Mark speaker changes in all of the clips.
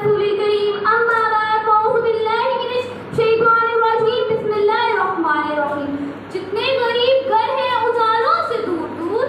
Speaker 1: رسول الكريم أما بعد فأعوذ بالله من الشيطان الرجيم بسم الله الرحمن الرحيم جتنے غریب گھر ہیں اجالوں سے دور دور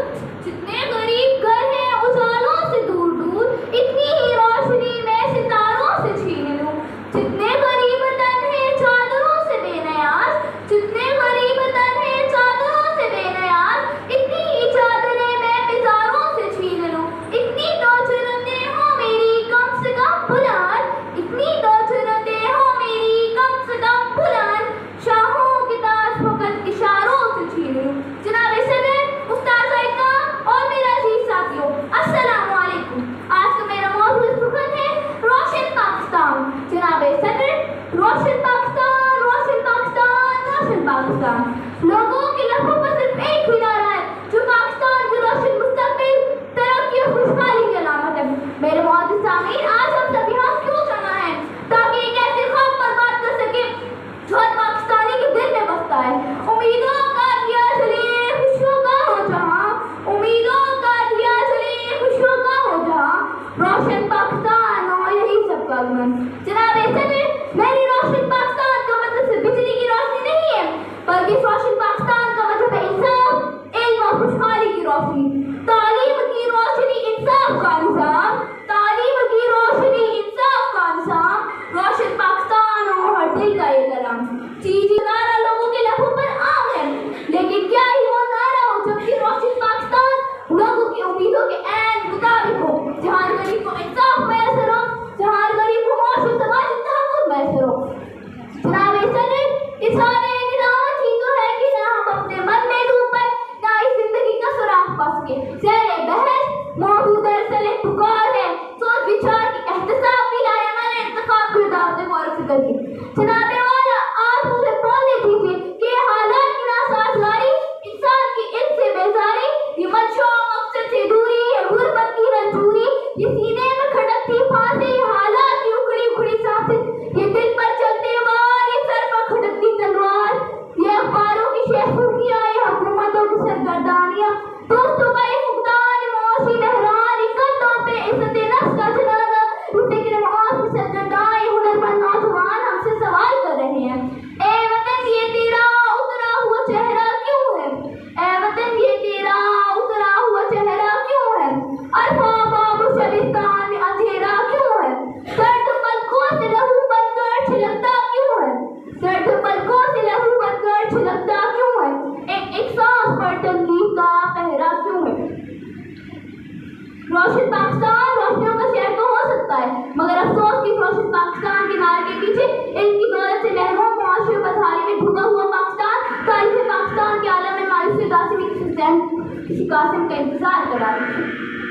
Speaker 1: جتنے غریب گھر ہیں اجالوں سے دور دور اتنی ہی روشنی میں ستاروں سے چھین لوں جتنے غریب تن ہیں چادروں سے بے نیاز جتنے غریب تن ہیں چادروں سے بے نیاز اتنی ہی چادریں میں مزاروں سے چھین لوں اتنی تو جرتیں ہوں میری کم سے کم بلند اتنی تو جرتیں ہوں میری کم سے کم بلند شاہوں کے تاج فقط اشاروں سے چھین لوں جناب صدر استاد اکرام اور میرے عزیز ساتھیوں السلام علیکم آج کا میرا موضوع سخن ہے روشن پاکستان جناب صدر روشن پاکستان روشن پاکستان روشن پاکستان لوگوں کے لبوں پر صرف ایک ہی نعرہ ہے جو پاکستان کے روشن مستقبل ترقی اور خوشحالی کی علامت ہے میرے معزز سامعین آج ہم سب یہاں کیوں جمع ہیں تاکہ ایک ایسے خواب پر بات کر سکیں جو ہر پاکستانی کے دل میں بستا ہے امیدوں کا دیا جلے خوشیوں کا ہو جہاں امیدوں کا دیا جلے خوشیوں کا ہو جہاں روشن پاکستان ہو یہی سب کا گمن جناب صدر میری روشن پاکستان کا مطلب صرف بجلی کی روشنی نہیں ہے بلکہ روشن پاکستان کا مطلب ہے انصاف علم اور خوشحالی کی روشنی تعلیم کی روشنی انصاف کا نظام تعلیم کی روشنی انصاف کا نظام روشن پاکستان ہو ہر دل کا یہ کلام جی نعرہ لوگوں کے لبوں پر عام ہے لیکن کیا ہی وہ نعرہ ہو جبکہ روشن پاکستان لوگوں کی امیدوں کے عین مطابق ہو جہاں غریب کو انصاف میسر ہو جہاں غریب کو معاش و سماجی تحفظ میسر ہو جناب صدر اظہار ندامت ہی تو ہے کہ نہ ہم اپنے من میں ڈوب کر نہ اس زندگی کا سراغ پا سکے زیر بحث موضوع دراصل ایک پکار ہے سوچ بچار کی احتساب بھی لائے عمل انتخاب کی دعوت غور و فکر کی جناب والا آپ مجھے بولنے دیجیے کہ حالات کی ناسازگاری انسان کی علم سے بیزاری یہ منشا مقصد سے دوری ہے غربت کی رنجوری یہ سینے میں کھٹکتی پھانسی یہ حالات کی اکھڑی اکھڑی سانسیں یہ دل پر چلتے وار یہ سر پر کھٹکتی تلوار یہ اخباروں کی شیخوکیاں یہ حکومتوں کی سرگردانیاں دوستوں کا یہ فقدان یہ معاشی بحران یہ قدموں پہ عزت نفس کا جنازہ یہ فکر معاش کی سرگرداں یہ ہنرمند نوجوان ہم سے سوال کر رہے ہیں اے وطن یہ تیرا اترا ہوا چہرہ کیوں ہے اے وطن یہ تیرا اترا ہوا چہرہ کیوں ہے عرفہ باب و شبستان میں اندھیرا کیوں ہے سرد پلکوں سے لہو بن کر چھلکتا کیوں ہے سرد پلکوں سے لہو بن کر چھلکتا کیوں ہے ایک سانس پر تنگی کا پہرا کیوں ہے روشن پاکستان روشنیوں کا شہر تو ہو سکتا ہے مگر افسوس کہ روشن پاکستان کے نعرے کے پیچھے علم کی دولت سے محروم معاشی بدحالی میں ڈوبا ہوا پاکستان تاریخ پاکستان کے عالم میں مایوسی قاسمی کسی قاسم کا انتظار کر رہا ہے